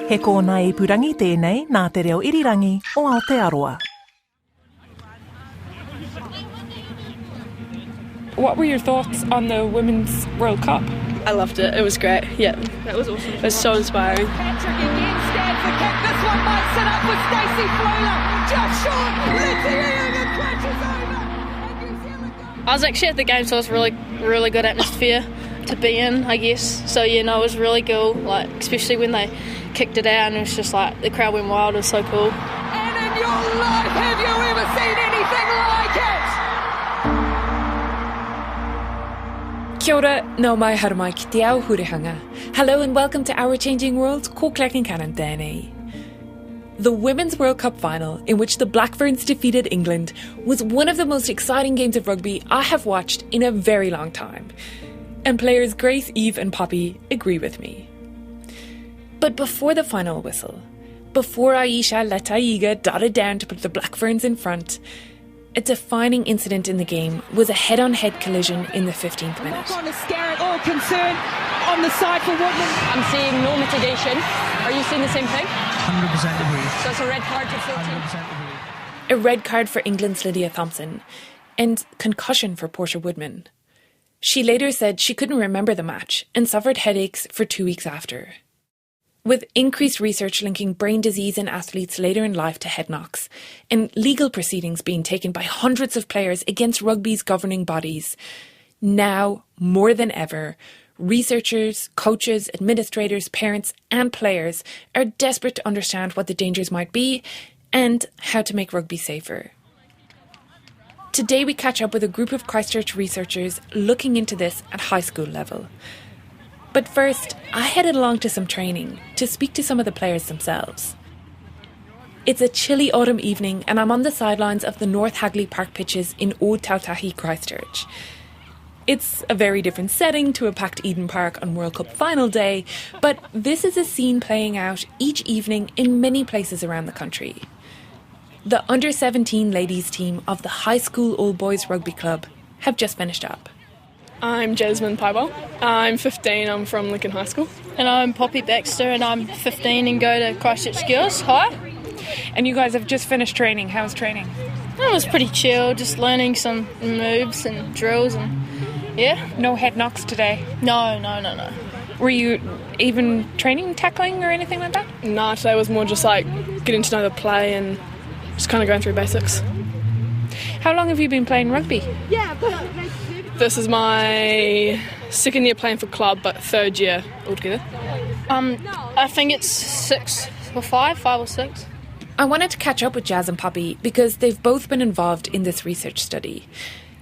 He kōna I purangi tēnei nā te reo irirangi o Aotearoa. What were your thoughts on the Women's World Cup? I loved it. It was great. Yeah. That was awesome. It was so inspiring. Patrick again stands the kick. This one might set up for Stacey Fleuler. Just short. Lindsay Egan crashes over. And New Zealand. I was actually at the game, so it was really good atmosphere to be in, I guess. So, yeah, no, it was really cool, like, especially when they kicked it out and it was just like the crowd went wild. It was so cool. And in your life, have you ever seen anything like it? Kia ora, nō mai haramai ki te ao hurihanga. Hello and welcome to Our Changing World, ko Concannon tēnei. The Women's World Cup final, in which the Blackburns defeated England, was one of the most exciting games of rugby I have watched in a very long time. And players Grace, Eve and Poppy agree with me. But before the final whistle, before Aisha Letaiga dotted down to put the Blackburns in front, a defining incident in the game was a head-on-head collision in the 15th minute. On Scarrett, all concern on the side for Woodman. I'm seeing no mitigation. Are you seeing the same thing? 100% agree. So it's a red card to 14. 100% agree. A red card for England's Lydia Thompson and concussion for Portia Woodman. She later said she couldn't remember the match and suffered headaches for 2 weeks after. With increased research linking brain disease in athletes later in life to head knocks, and legal proceedings being taken by hundreds of players against rugby's governing bodies, now, more than ever, researchers, coaches, administrators, parents and players are desperate to understand what the dangers might be and how to make rugby safer. Today we catch up with a group of Christchurch researchers looking into this at high school level. But first, I headed along to some training to speak to some of the players themselves. It's a chilly autumn evening and I'm on the sidelines of the North Hagley Park pitches in Old Tautahi, Christchurch. It's a very different setting to a packed Eden Park on World Cup final day, but this is a scene playing out each evening in many places around the country. The under-17 ladies team of the High School Old Boys Rugby Club have just finished up. I'm Jasmine Piebald. I'm 15. I'm from Lincoln High School. And I'm Poppy Baxter and I'm 15 and go to Christchurch Girls High. And you guys have just finished training. How was training? It was pretty chill, just learning some moves and drills and yeah. No head knocks today? No. Were you even training tackling or anything like that? No, today was more just like getting to know the play and just kind of going through basics. How long have you been playing rugby? This is my second year playing for club, but third year altogether. I think it's 6 or 5 or 6. I wanted to catch up with Jazz and Poppy because they've both been involved in this research study.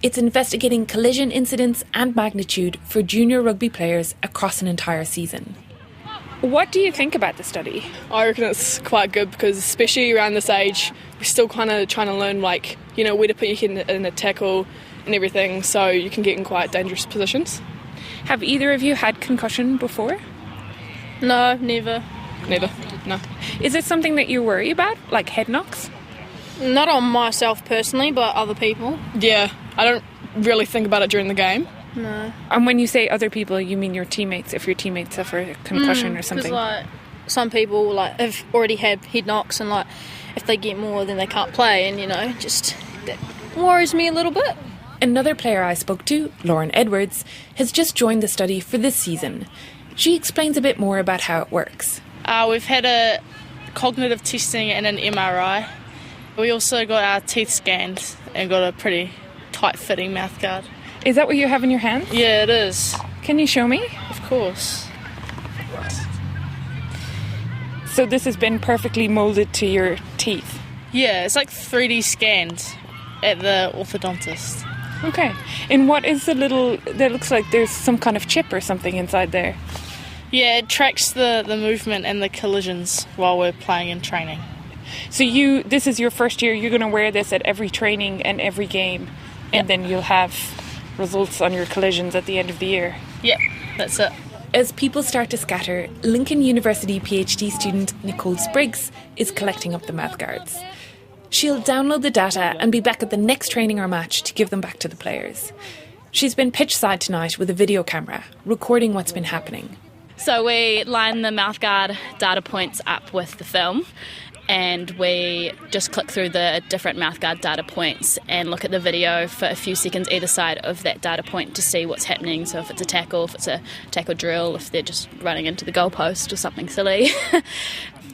It's investigating collision incidents and magnitude for junior rugby players across an entire season. What do you think about the study? I reckon it's quite good because especially around this age, we're still kind of trying to learn where to put your head in a tackle and everything, so you can get in quite dangerous positions. Have either of you had concussion before? No, never. Never, no. Is it something that you worry about, like head knocks? Not on myself personally, but other people. Yeah, I don't really think about it during the game. No. And when you say other people, you mean your teammates, if your teammates suffer a concussion or something? Because some people have already had head knocks and if they get more then they can't play and just that worries me a little bit. Another player I spoke to, Lauren Edwards, has just joined the study for this season. She explains a bit more about how it works. We've had a cognitive testing and an MRI. We also got our teeth scanned and got a pretty tight-fitting mouthguard. Is that what you have in your hand? Yeah, it is. Can you show me? Of course. So this has been perfectly moulded to your teeth? Yeah, it's like 3D scanned at the orthodontist. Okay. And what is the little... That looks like there's some kind of chip or something inside there. Yeah, it tracks the movement and the collisions while we're playing and training. So this is your first year, you're going to wear this at every training and every game, and then you'll have results on your collisions at the end of the year. Yep, that's it. As people start to scatter, Lincoln University PhD student Nicole Spriggs is collecting up the mouthguards. She'll download the data and be back at the next training or match to give them back to the players. She's been pitch side tonight with a video camera, recording what's been happening. So we line the mouthguard data points up with the film, and we just click through the different mouthguard data points and look at the video for a few seconds either side of that data point to see what's happening. So if it's a tackle, if it's a tackle drill, if they're just running into the goalpost or something silly.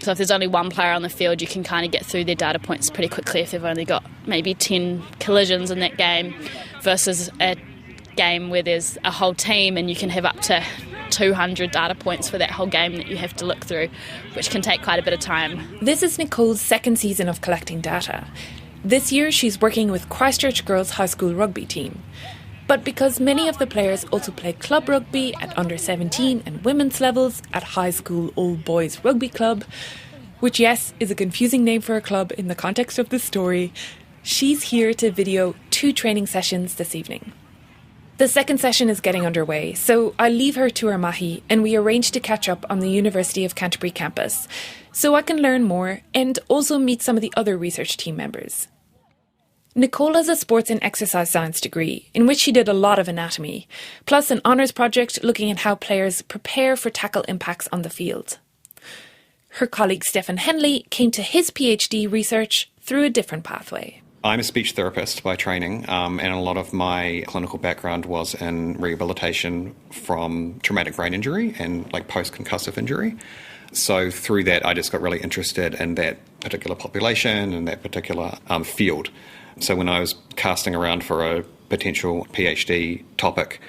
So if there's only one player on the field, you can kind of get through their data points pretty quickly if they've only got maybe 10 collisions in that game, versus a game where there's a whole team and you can have up to 200 data points for that whole game that you have to look through, which can take quite a bit of time. This is Nicole's second season of collecting data. This year she's working with Christchurch Girls High School rugby team. But because many of the players also play club rugby at under 17 and women's levels at high school old boys rugby club, which yes is a confusing name for a club in the context of this story, she's here to video 2 training sessions this evening. The second session is getting underway, so I leave her to her mahi and we arrange to catch up on the University of Canterbury campus so I can learn more and also meet some of the other research team members. Nicole has a sports and exercise science degree in which she did a lot of anatomy, plus an honours project looking at how players prepare for tackle impacts on the field. Her colleague Stefan Henley came to his PhD research through a different pathway. I'm a speech therapist by training, and a lot of my clinical background was in rehabilitation from traumatic brain injury and like post-concussive injury. So through that, I just got really interested in that particular population and that particular field. So when I was casting around for a potential PhD topic,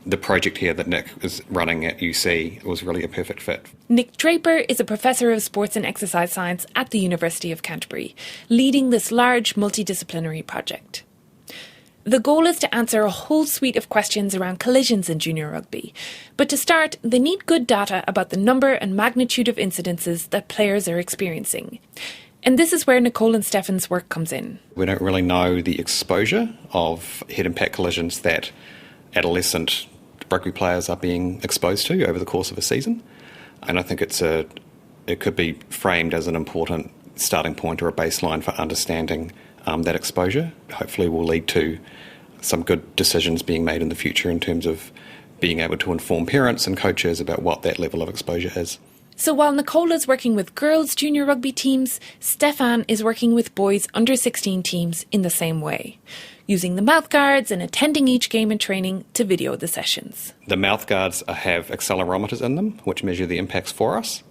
the project here that Nick is running at UC was really a perfect fit. Nick Draper is a professor of sports and exercise science at the University of Canterbury, leading this large multidisciplinary project. The goal is to answer a whole suite of questions around collisions in junior rugby. But to start, they need good data about the number and magnitude of incidences that players are experiencing. And this is where Nicole and Stefan's work comes in. We don't really know the exposure of head impact collisions that adolescent rugby players are being exposed to over the course of a season. And I think it could be framed as an important starting point or a baseline for understanding that exposure. Hopefully will lead to some good decisions being made in the future in terms of being able to inform parents and coaches about what that level of exposure is. So while Nicole is working with girls' junior rugby teams, Stefan is working with boys' under 16 teams in the same way, using the mouthguards and attending each game and training to video the sessions. The mouthguards have accelerometers in them, which measure the impacts for us.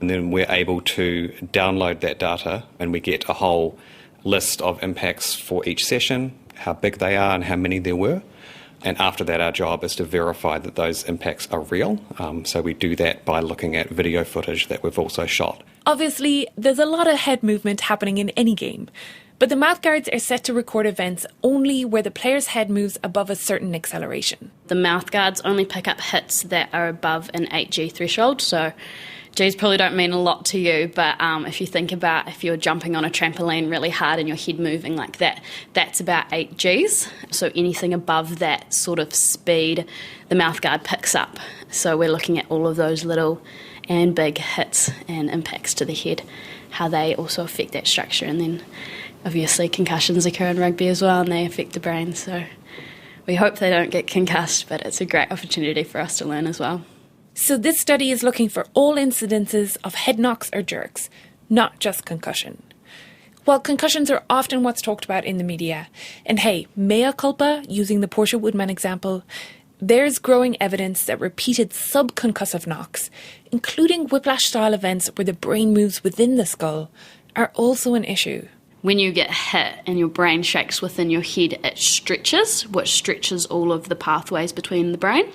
And then we're able to download that data and we get a whole list of impacts for each session, how big they are and how many there were. And after that, our job is to verify that those impacts are real. So we do that by looking at video footage that we've also shot. Obviously, there's a lot of head movement happening in any game. But the mouthguards are set to record events only where the player's head moves above a certain acceleration. The mouthguards only pick up hits that are above an 8G threshold, so Gs probably don't mean a lot to you, but if you think about if you're jumping on a trampoline really hard and your head moving like that, that's about 8 Gs. So anything above that sort of speed, the mouthguard picks up. So we're looking at all of those little and big hits and impacts to the head, how they also affect that structure. And then obviously concussions occur in rugby as well and they affect the brain. So we hope they don't get concussed, but it's a great opportunity for us to learn as well. So this study is looking for all incidences of head knocks or jerks, not just concussion. While concussions are often what's talked about in the media, and hey, mea culpa, using the Portia Woodman example, there's growing evidence that repeated subconcussive knocks, including whiplash-style events where the brain moves within the skull, are also an issue. When you get hit and your brain shakes within your head, it stretches, which stretches all of the pathways within the brain.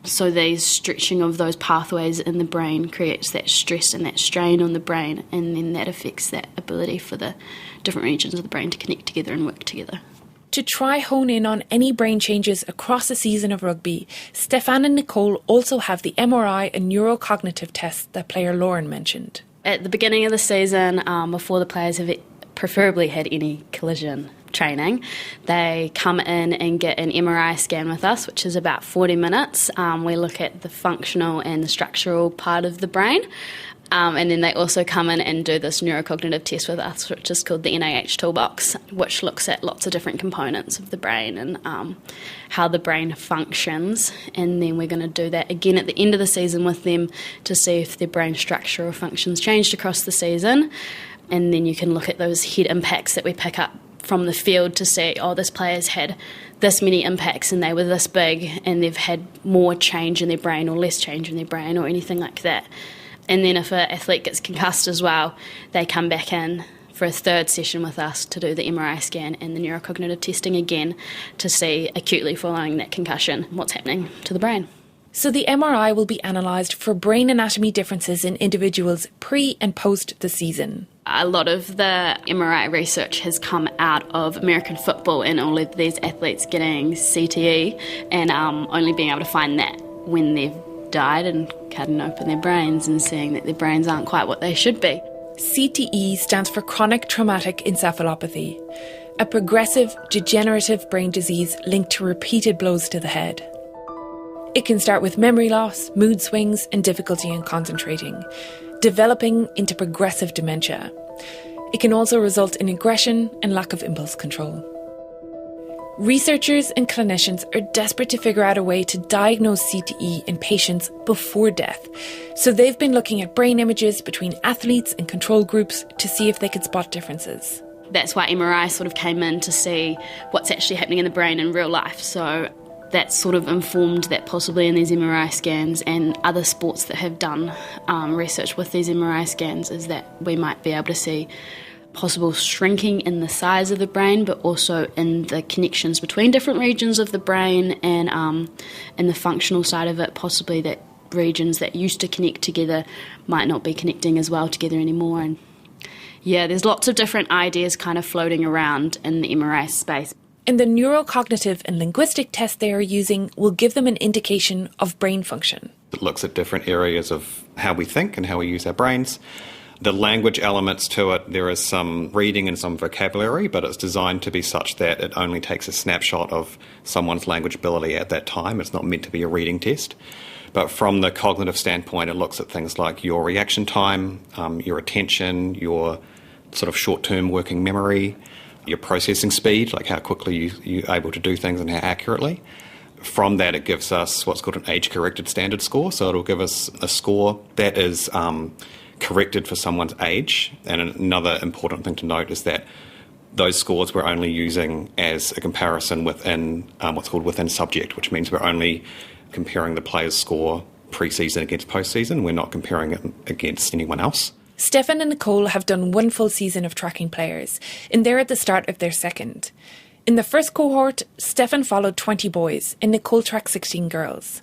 So the stretching of those pathways in the brain creates that stress and that strain on the brain, and then that affects that ability for the different regions of the brain to connect together and work together. To try hone in on any brain changes across a season of rugby, Stefan and Nicole also have the MRI and neurocognitive tests that player Lauren mentioned. At the beginning of the season, before the players have preferably had any collision, training. They come in and get an MRI scan with us, which is about 40 minutes. We look at the functional and the structural part of the brain. And then they also come in and do this neurocognitive test with us, which is called the NIH Toolbox, which looks at lots of different components of the brain and how the brain functions. And then we're going to do that again at the end of the season with them to see if their brain structure or functions changed across the season. And then you can look at those head impacts that we pick up from the field to say, oh, this player's had this many impacts and they were this big and they've had more change in their brain or less change in their brain or anything like that. And then if an athlete gets concussed as well, they come back in for a third session with us to do the MRI scan and the neurocognitive testing again to see acutely following that concussion what's happening to the brain. So the MRI will be analysed for brain anatomy differences in individuals pre and post the season. A lot of the MRI research has come out of American football and all of these athletes getting CTE and only being able to find that when they've died and cutting open their brains and seeing that their brains aren't quite what they should be. CTE stands for chronic traumatic encephalopathy, a progressive degenerative brain disease linked to repeated blows to the head. It can start with memory loss, mood swings and difficulty in concentrating, developing into progressive dementia. It can also result in aggression and lack of impulse control. Researchers and clinicians are desperate to figure out a way to diagnose CTE in patients before death. So they've been looking at brain images between athletes and control groups to see if they could spot differences. That's why MRI sort of came in to see what's actually happening in the brain in real life. So that sort of informed that possibly in these MRI scans and other sports that have done research with these MRI scans is that we might be able to see possible shrinking in the size of the brain, but also in the connections between different regions of the brain and in the functional side of it, possibly that regions that used to connect together might not be connecting as well together anymore. And yeah, there's lots of different ideas kind of floating around in the MRI space. And the neurocognitive and linguistic test they are using will give them an indication of brain function. It looks at different areas of how we think and how we use our brains. The language elements to it, there is some reading and some vocabulary, but it's designed to be such that it only takes a snapshot of someone's language ability at that time. It's not meant to be a reading test. But from the cognitive standpoint, it looks at things like your reaction time, your attention, your sort of short-term working memory, your processing speed, like how quickly you're able to do things and how accurately. From that, it gives us what's called an age-corrected standard score. So it'll give us a score that is corrected for someone's age. And another important thing to note is that those scores we're only using as a comparison within what's called within subject, which means we're only comparing the player's score pre-season against post-season. We're not comparing it against anyone else. Stefan and Nicole have done one full season of tracking players, and they're at the start of their second. In the first cohort, Stefan followed 20 boys, and Nicole tracked 16 girls.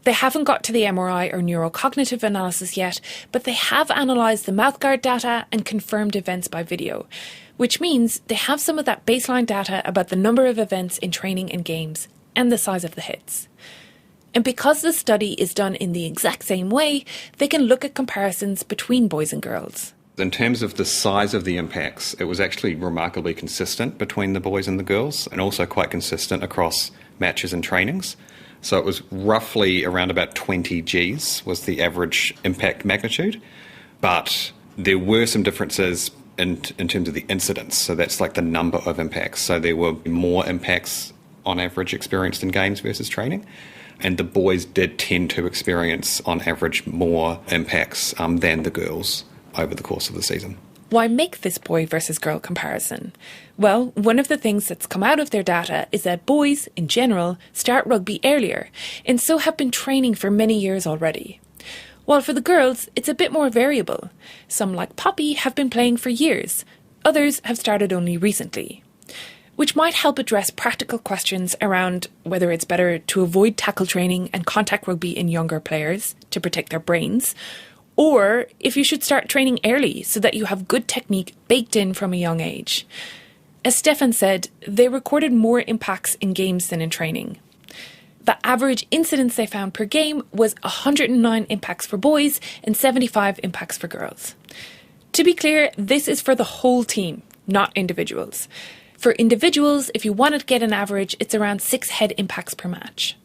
They haven't got to the MRI or neurocognitive analysis yet, but they have analysed the mouthguard data and confirmed events by video, which means they have some of that baseline data about the number of events in training and games and the size of the hits. And because the study is done in the exact same way, they can look at comparisons between boys and girls. In terms of the size of the impacts, it was actually remarkably consistent between the boys and the girls, and also quite consistent across matches and trainings. So it was roughly around about 20 Gs was the average impact magnitude, but there were some differences in terms of the incidence. So that's like the number of impacts. So there were more impacts on average experienced in games versus training. And the boys did tend to experience, on average, more impacts than the girls over the course of the season. Why make this boy versus girl comparison? Well, one of the things that's come out of their data is that boys, in general, start rugby earlier, and so have been training for many years already. While for the girls, it's a bit more variable. Some, like Poppy, have been playing for years. Others have started only recently. Which might help address practical questions around whether it's better to avoid tackle training and contact rugby in younger players to protect their brains, or if you should start training early so that you have good technique baked in from a young age. As Stefan said, they recorded more impacts in games than in training. The average incidence they found per game was 109 impacts for boys and 75 impacts for girls. To be clear, this is for the whole team, not individuals. For individuals, if you wanted to get an average, it's around 6 head impacts per match.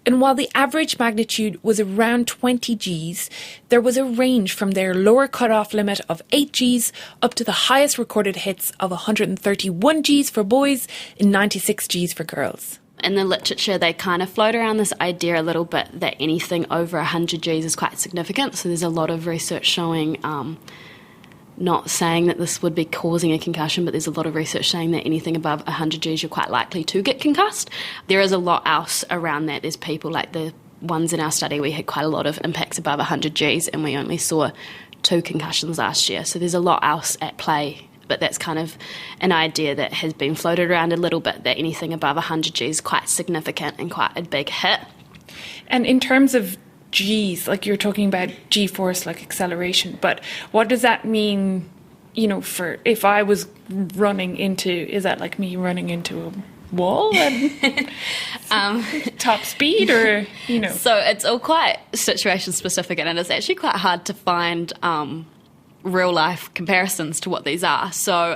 And while the average magnitude was around 20 Gs, there was a range from their lower cutoff limit of 8 Gs up to the highest recorded hits of 131 Gs for boys and 96 Gs for girls. In the literature, they kind of float around this idea a little bit that anything over 100 Gs is quite significant. So there's a lot of research showing, not saying that this would be causing a concussion, but there's a lot of research saying that anything above 100 Gs, you're quite likely to get concussed. There is a lot else around that. There's people like the ones in our study, we had quite a lot of impacts above 100 Gs, and we only saw 2 concussions last year. So there's a lot else at play. But that's kind of an idea that has been floated around a little bit, that anything above 100 Gs is quite significant and quite a big hit. And in terms of Gs, like you're talking about G-force, like acceleration, but what does that mean, for if I was running into, is that like me running into a wall at top speed, or, So it's all quite situation specific, and it's actually quite hard to find real life comparisons to what these are. So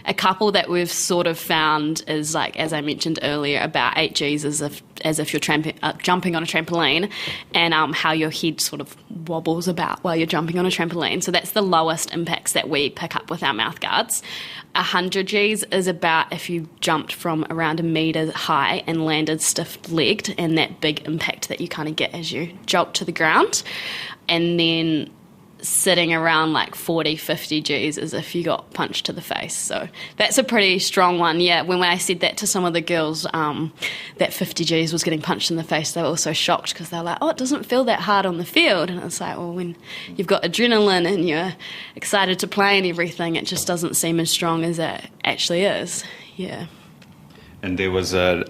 a couple that we've sort of found is, like, as I mentioned earlier, about 8 Gs as if you're jumping on a trampoline, and how your head sort of wobbles about while you're jumping on a trampoline. So that's the lowest impacts that we pick up with our mouthguards. 100 Gs is about if you jumped from around a metre high and landed stiff-legged, and that big impact that you kind of get as you jolt to the ground. And then sitting around like 40, 50 Gs as if you got punched to the face. So that's a pretty strong one. Yeah, when I said that to some of the girls, that 50 Gs was getting punched in the face, they were also shocked, because they're like, oh, it doesn't feel that hard on the field. And it's like, well, when you've got adrenaline and you're excited to play and everything, it just doesn't seem as strong as it actually is. Yeah. And there was a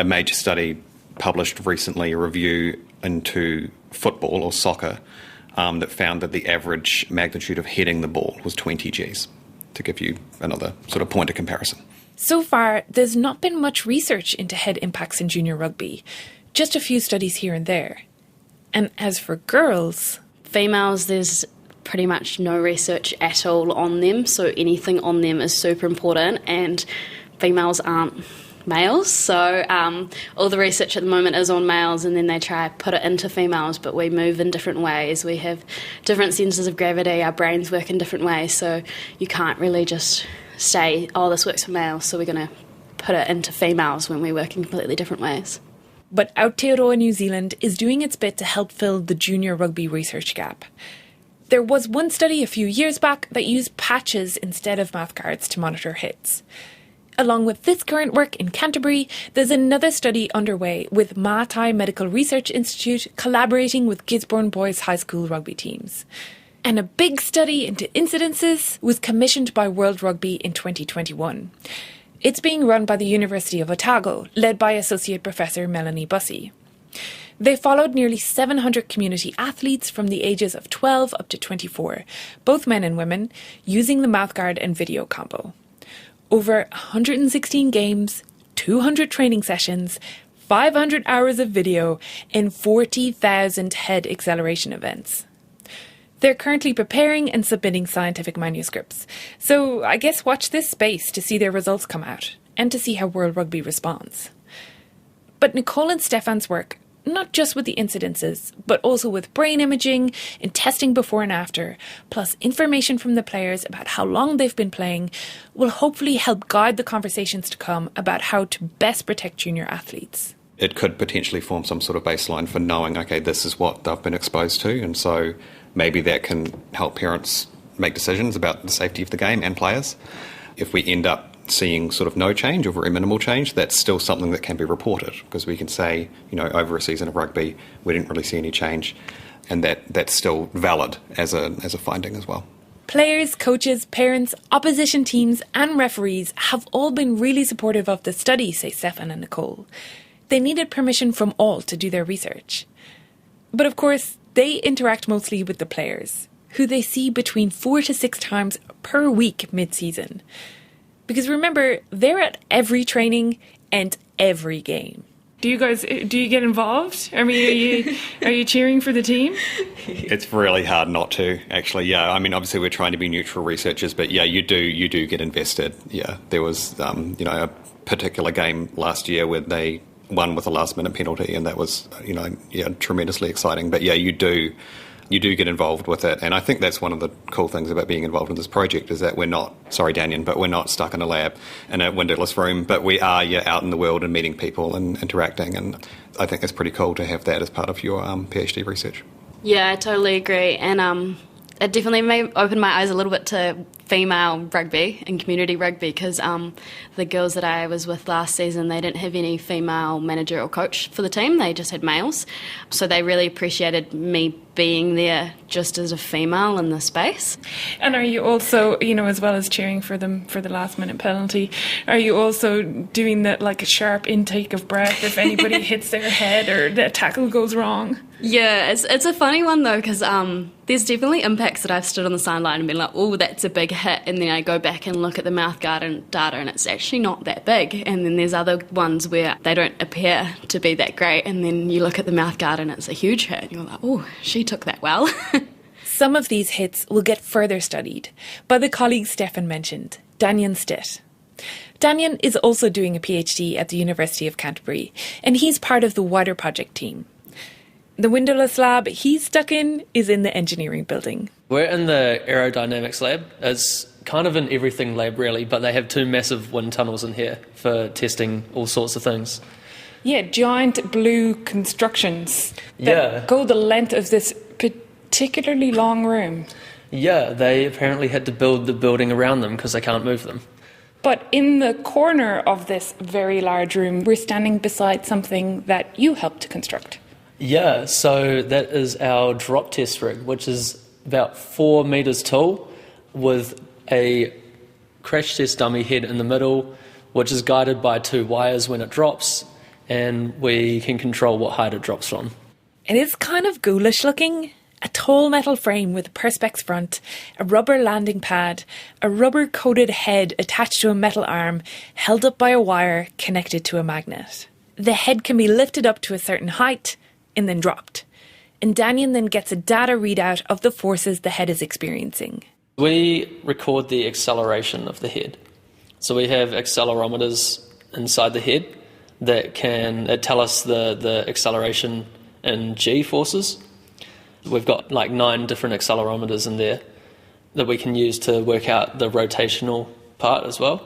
major study published recently, a review into football or soccer, that found that the average magnitude of heading the ball was 20 Gs, to give you another sort of point of comparison. So far, there's not been much research into head impacts in junior rugby, just a few studies here and there. And as for girls... Females, there's pretty much no research at all on them, so anything on them is super important, and females aren't males, so all the research at the moment is on males, and then they try to put it into females, but we move in different ways. We have different centres of gravity, our brains work in different ways, so you can't really just say, oh, this works for males, so we're going to put it into females when we work in completely different ways. But Aotearoa New Zealand is doing its bit to help fill the junior rugby research gap. There was one study a few years back that used patches instead of mouthguards to monitor hits. Along with this current work in Canterbury, there's another study underway with Mātai Medical Research Institute collaborating with Gisborne Boys High School rugby teams. And a big study into incidences was commissioned by World Rugby in 2021. It's being run by the University of Otago, led by Associate Professor Melanie Bussey. They followed nearly 700 community athletes from the ages of 12 up to 24, both men and women, using the mouthguard and video combo. Over 116 games, 200 training sessions, 500 hours of video, and 40,000 head acceleration events. They're currently preparing and submitting scientific manuscripts, so I guess watch this space to see their results come out, and to see how World Rugby responds. But Nicole and Stefan's work, not just with the incidences, but also with brain imaging and testing before and after, plus information from the players about how long they've been playing, will hopefully help guide the conversations to come about how to best protect junior athletes. It could potentially form some sort of baseline for knowing, okay, this is what they've been exposed to, and so maybe that can help parents make decisions about the safety of the game and players. If we end up seeing sort of no change or very minimal change, that's still something that can be reported, because we can say, over a season of rugby, we didn't really see any change, and that's still valid as a finding as well. Players, coaches, parents, opposition teams and referees have all been really supportive of the study, say Stefan and Nicole. They needed permission from all to do their research. But of course, they interact mostly with the players, who they see between 4 to 6 times per week mid-season. Because remember, they're at every training and every game. Do you get involved? I mean, are you cheering for the team? It's really hard not to, actually. Yeah, I mean, obviously we're trying to be neutral researchers, but yeah, you do get invested. Yeah, there was a particular game last year where they won with a last-minute penalty, and that was tremendously exciting. But yeah, you do get involved with it, and I think that's one of the cool things about being involved in this project is that we're not, sorry Daniel, but we're not stuck in a lab in a windowless room, but we are out in the world and meeting people and interacting, and I think it's pretty cool to have that as part of your PhD research. Yeah, I totally agree, and it definitely opened my eyes a little bit to female rugby and community rugby because the girls that I was with last season, they didn't have any female manager or coach for the team, they just had males. So they really appreciated me being there just as a female in the space. And are you also, as well as cheering for them for the last minute penalty, are you also doing that like a sharp intake of breath if anybody hits their head or the tackle goes wrong? Yeah, it's a funny one though because there's definitely impacts that I've stood on the sideline and been like, oh, that's a big hit, and then I go back and look at the mouthguard and data and it's actually not that big, and then there's other ones where they don't appear to be that great, and then you look at the mouthguard and it's a huge hit and you're like, oh, she took that well. Some of these hits will get further studied by the colleague Stefan mentioned, Daniel Stitt. Daniel is also doing a PhD at the University of Canterbury, and he's part of the wider project team. The windowless lab he's stuck in is in the engineering building. We're in the aerodynamics lab. It's kind of an everything lab really, but they have 2 massive wind tunnels in here for testing all sorts of things. Yeah, giant blue constructions that go the length of this particularly long room. Yeah, they apparently had to build the building around them because they can't move them. But in the corner of this very large room, we're standing beside something that you helped to construct. Yeah, so that is our drop test rig, which is about 4 metres tall with a crash test dummy head in the middle, which is guided by 2 wires when it drops, and we can control what height it drops from. It is kind of ghoulish looking. A tall metal frame with a perspex front, a rubber landing pad, a rubber-coated head attached to a metal arm, held up by a wire connected to a magnet. The head can be lifted up to a certain height and then dropped. And Daniel then gets a data readout of the forces the head is experiencing. We record the acceleration of the head. So we have accelerometers inside the head that tell us the acceleration in G forces. We've got like 9 different accelerometers in there that we can use to work out the rotational part as well.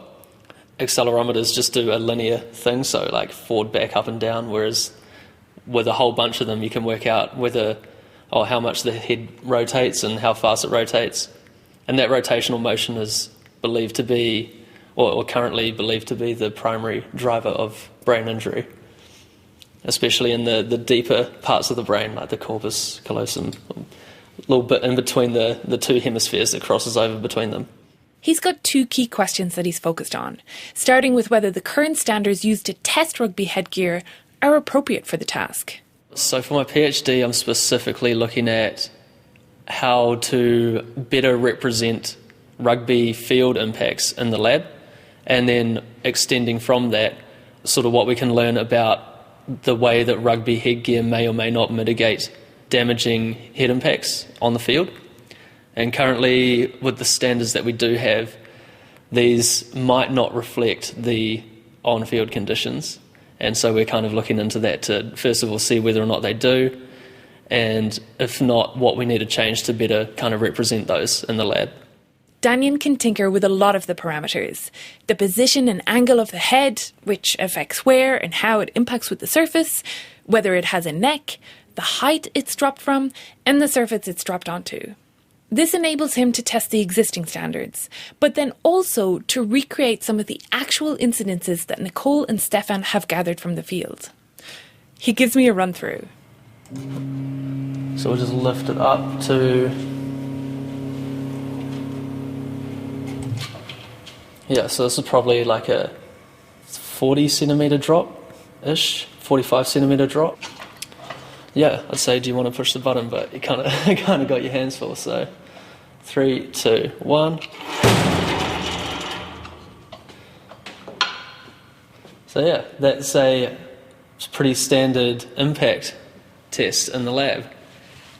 Accelerometers just do a linear thing, so like forward, back, up and down, whereas with a whole bunch of them you can work out how much the head rotates and how fast it rotates. And that rotational motion is believed to be, or currently believed to be, the primary driver of brain injury, especially in the deeper parts of the brain, like the corpus callosum, a little bit in between the 2 hemispheres that crosses over between them. He's got 2 key questions that he's focused on, starting with whether the current standards used to test rugby headgear are appropriate for the task. So for my PhD, I'm specifically looking at how to better represent rugby field impacts in the lab, and then extending from that, sort of what we can learn about the way that rugby headgear may or may not mitigate damaging head impacts on the field. And currently, with the standards that we do have, these might not reflect the on-field conditions. And so we're kind of looking into that to, first of all, see whether or not they do, and if not, what we need to change to better kind of represent those in the lab. Daniel can tinker with a lot of the parameters. The position and angle of the head, which affects where and how it impacts with the surface, whether it has a neck, the height it's dropped from, and the surface it's dropped onto. This enables him to test the existing standards, but then also to recreate some of the actual incidences that Nicole and Stefan have gathered from the field. He gives me a run-through. So we'll just lift it up to... Yeah, so this is probably like a 40 centimetre drop-ish, 45 centimetre drop. Yeah, I'd say, do you want to push the button? But you kind of got your hands full. So 3, 2, 1. So yeah, that's a pretty standard impact test in the lab.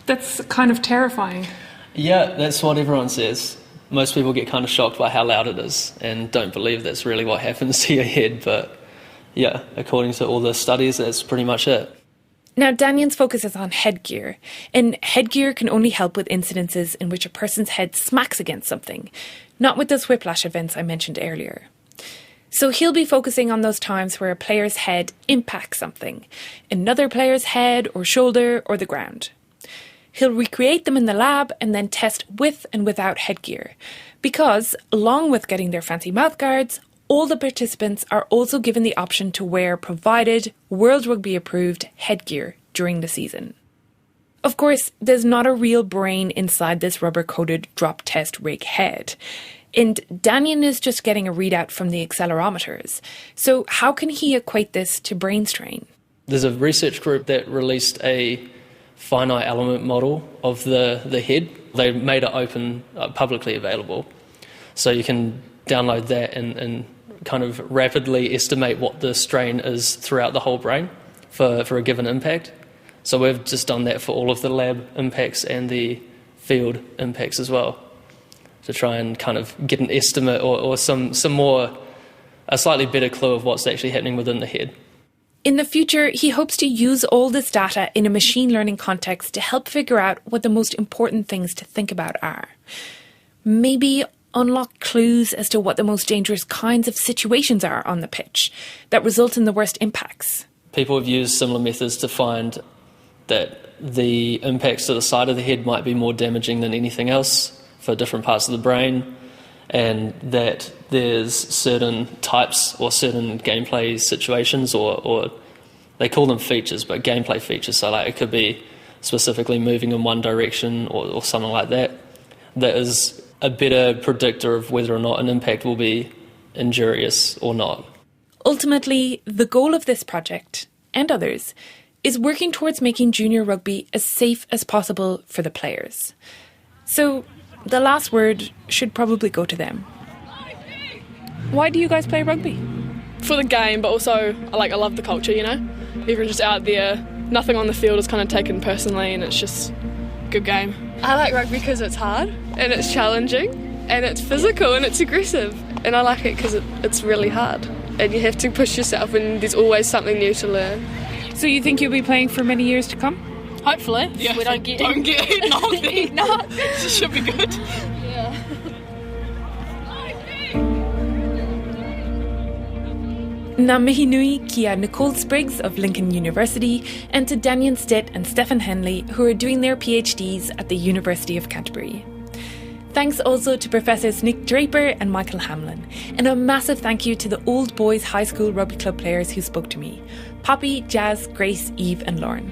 That's kind of terrifying. Yeah, that's what everyone says. Most people get kind of shocked by how loud it is and don't believe that's really what happens to your head. But yeah, according to all the studies, that's pretty much it. Now, Daniel's focus is on headgear, and headgear can only help with incidences in which a person's head smacks against something, not with those whiplash events I mentioned earlier. So he'll be focusing on those times where a player's head impacts something, another player's head or shoulder or the ground. He'll recreate them in the lab and then test with and without headgear, because, along with getting their fancy mouthguards, all the participants are also given the option to wear provided, World Rugby approved headgear during the season. Of course, there's not a real brain inside this rubber-coated drop test rig head, and Daniel is just getting a readout from the accelerometers. So how can he equate this to brain strain? There's a research group that released a finite element model of the head. They made it open, publicly available, so you can download that and kind of rapidly estimate what the strain is throughout the whole brain for a given impact. So we've just done that for all of the lab impacts and the field impacts as well, to try and kind of get an estimate or some more, a slightly better clue of what's actually happening within the head. In the future, he hopes to use all this data in a machine learning context to help figure out what the most important things to think about are. Maybe unlock clues as to what the most dangerous kinds of situations are on the pitch that result in the worst impacts. People have used similar methods to find that the impacts to the side of the head might be more damaging than anything else for different parts of the brain, and that there's certain types or certain gameplay situations, or they call them features, but gameplay features, so like it could be specifically moving in one direction or something like that, that is a better predictor of whether or not an impact will be injurious or not. Ultimately, the goal of this project, and others, is working towards making junior rugby as safe as possible for the players. So the last word should probably go to them. Why do you guys play rugby? For the game, but also I love the culture, you know? Everyone's just out there, nothing on the field is kind of taken personally, and it's just a good game. I like rugby because it's hard and it's challenging and it's physical and it's aggressive, and I like it because it's really hard and you have to push yourself and there's always something new to learn. So you think you'll be playing for many years to come? Hopefully. Yeah, if we don't get eaten off, it should be good. Yeah. Ngā mihi nui ki a Nicole Spriggs of Lincoln University, and to Daniel Stitt and Stefan Henley, who are doing their PhDs at the University of Canterbury. Thanks also to Professors Nick Draper and Michael Hamlin, and a massive thank you to the Old Boys High School Rugby Club players who spoke to me: Poppy, Jazz, Grace, Eve and Lauren.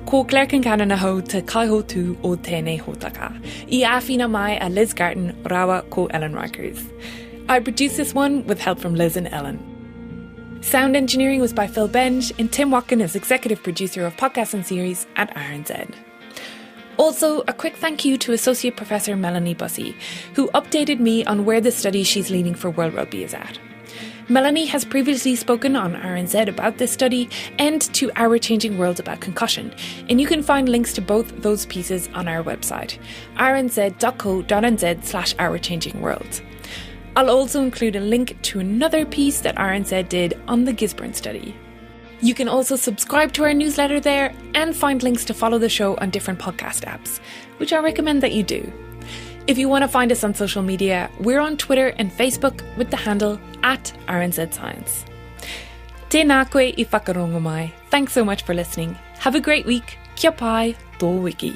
Ko Claire Concannon ho te kaiho tū o tēnei hōtaka. I āwhina mai a Liz Garton, rawa ko Ellen Rikers. I produced this one with help from Liz and Ellen. Sound engineering was by Phil Benj, and Tim Watkin is executive producer of podcasts and series at RNZ. Also, a quick thank you to Associate Professor Melanie Bussey, who updated me on where the study she's leading for World Rugby is at. Melanie has previously spoken on RNZ about this study and to Our Changing World about concussion, and you can find links to both those pieces on our website, rnz.co.nz/ourchangingworld. I'll also include a link to another piece that RNZ did on the Gisborne study. You can also subscribe to our newsletter there and find links to follow the show on different podcast apps, which I recommend that you do. If you want to find us on social media, we're on Twitter and Facebook with the handle @RNZScience. Tēnā koe I whakarongo mai. Thanks so much for listening. Have a great week. Kia pai, tō wiki.